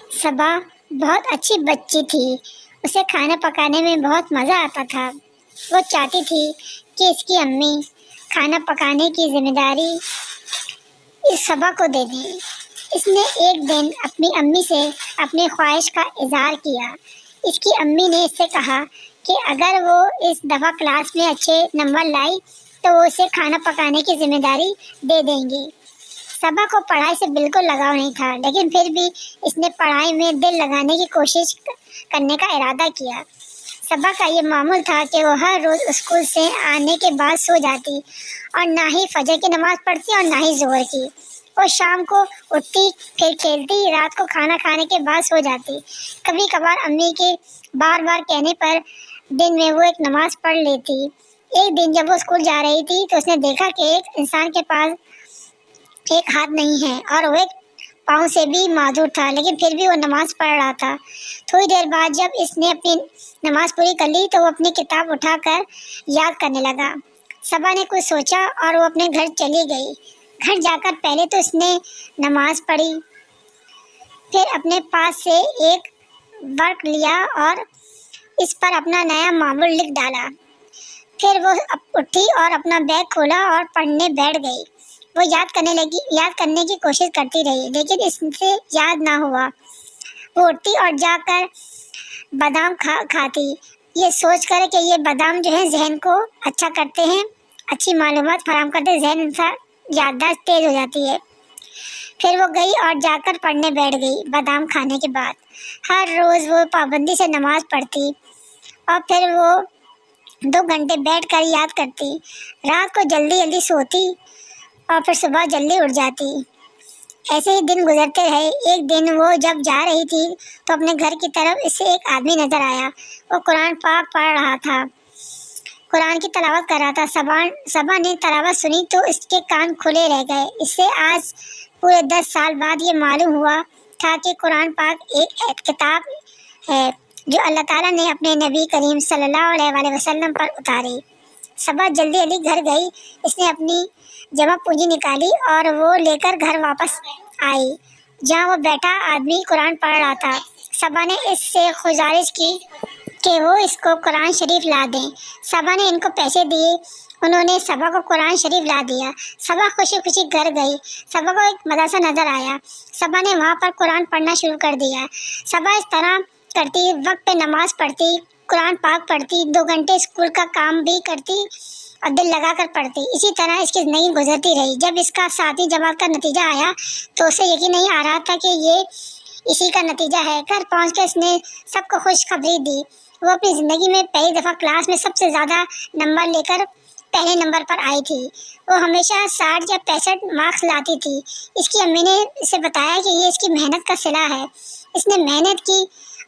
صبا بہت اچھی بچی تھی۔ اسے کھانا پکانے میں بہت مزہ آتا تھا۔ وہ چاہتی تھی کہ اس کی امی کھانا پکانے کی ذمہ داری اس صبا کو دے دیں۔ اس نے ایک دن اپنی امی سے اپنی خواہش کا اظہار کیا۔ اس کی امی نے اس سے کہا کہ اگر وہ اس دفعہ کلاس میں اچھے نمبر لائی تو وہ اسے کھانا پکانے کی ذمہ داری دے دیں گی۔ صبا کو پڑھائی سے بالکل لگاؤ نہیں تھا، لیکن پھر بھی اس نے پڑھائی میں دل لگانے کی کوشش کرنے کا ارادہ کیا۔ صبا کا یہ معمول تھا کہ وہ ہر روز اسکول سے آنے کے بعد سو جاتی اور نہ ہی فجر کی نماز پڑھتی اور نہ ہی ظہر کی۔ وہ شام کو اٹھتی، پھر کھیلتی، رات کو کھانا کھانے کے بعد سو جاتی۔ کبھی کبھار امی کے بار بار کہنے پر دن میں وہ ایک نماز پڑھ لیتی۔ ایک دن جب وہ اسکول جا رہی تھی تو اس نے دیکھا کہ ایک انسان کے پاس ایک ہاتھ نہیں ہے اور وہ ایک پاؤں سے بھی معذور تھا، لیکن پھر بھی وہ نماز پڑھ رہا تھا۔ تھوڑی دیر بعد جب اس نے اپنی نماز پوری کر لی تو وہ اپنی کتاب اٹھا کر یاد کرنے لگا۔ صبا نے کچھ سوچا اور وہ اپنے گھر چلی گئی۔ گھر جا کر پہلے تو اس نے نماز پڑھی، پھر اپنے پاس سے ایک ورق لیا اور اس پر اپنا نیا معمول لکھ ڈالا۔ پھر وہ اٹھی اور اپنا بیگ کھولا اور پڑھنے بیٹھ گئی۔ وہ یاد کرنے کی کوشش کرتی رہی، لیکن اس سے یاد نہ ہوا۔ وہ اٹھتی اور جا کر بادام کھاتی، یہ سوچ کر کہ یہ بادام جو ہے ذہن کو اچھا کرتے ہیں، اچھی معلومات فراہم کرتے ہیں، ذہن انسان یادداشت تیز ہو جاتی ہے۔ پھر وہ گئی اور جا کر پڑھنے بیٹھ گئی۔ بادام کھانے کے بعد ہر روز وہ پابندی سے نماز پڑھتی اور پھر وہ 2 گھنٹے بیٹھ کر یاد کرتی۔ رات کو جلدی سوتی اور پھر صبح جلدی اٹھ جاتی۔ ایسے ہی دن گزرتے رہے۔ ایک دن وہ جب جا رہی تھی تو اپنے گھر کی طرف اسے ایک آدمی نظر آیا۔ وہ قرآن پاک پڑھ رہا تھا، قرآن کی تلاوت کر رہا تھا۔ صبا نے تلاوت سنی تو اس کے کان کھلے رہ گئے۔ اس سے آج پورے 10 سال بعد یہ معلوم ہوا تھا کہ قرآن پاک ایک کتاب ہے جو اللہ تعالیٰ نے اپنے نبی کریم صلی اللہ علیہ وآلہ وسلم پر اتاری۔ صبا جلدی گھر گئی۔ اس نے اپنی جمع پونجی نکالی اور وہ لے کر گھر واپس آئی جہاں وہ بیٹھا آدمی قرآن پڑھ رہا تھا۔ صبا نے اس سے گزارش کی کہ وہ اس کو قرآن شریف لا دیں۔ صبا نے ان کو پیسے دیے، انہوں نے صبا کو قرآن شریف لا دیا۔ صبا خوشی خوشی گھر گئی۔ صبا کو ایک مدرسہ نظر آیا۔ صبا نے وہاں پر قرآن پڑھنا شروع کر دیا۔ صبا اس طرح کرتی، وقت پہ نماز پڑھتی، قرآن پاک پڑھتی، 2 گھنٹے اسکول کا کام بھی کرتی اور دل لگا کر پڑھتی۔ اسی طرح اس کی زندگی گزرتی رہی۔ جب اس کا 7ویں جماعت کا نتیجہ آیا تو اسے یقین نہیں آ رہا تھا کہ یہ اسی کا نتیجہ ہے۔ گھر پہنچ کر اس نے سب کو خوشخبری دی۔ وہ اپنی زندگی میں پہلی دفعہ کلاس میں سب سے زیادہ نمبر لے کر پہلے نمبر پر آئی تھی۔ وہ ہمیشہ 60 یا 65 مارکس لاتی تھی۔ اس کی امی نے اسے بتایا کہ یہ اس کی محنت کا صلہ ہے۔ اس نے محنت کی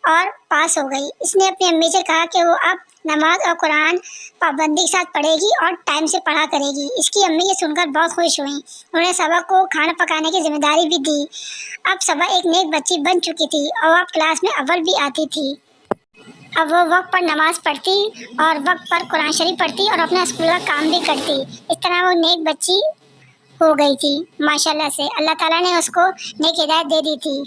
اور پاس ہو گئی۔ اس نے اپنی امی سے کہا کہ وہ اب نماز اور قرآن پابندی کے ساتھ پڑھے گی اور ٹائم سے پڑھا کرے گی۔ اس کی امی یہ سن کر بہت خوش ہوئیں۔ انہوں نے صبا کو کھانا پکانے کی ذمہ داری بھی دی۔ اب صبا ایک نیک بچی بن چکی تھی اور اب کلاس میں اول بھی آتی تھی۔ اب وہ وقت پر نماز پڑھتی اور وقت پر قرآن شریف پڑھتی اور اپنا اسکول کا کام بھی کرتی۔ اس طرح وہ نیک بچی ہو گئی تھی۔ ماشاءاللہ سے اللہ تعالیٰ نے اس کو نیک ہدایت دے دی تھی۔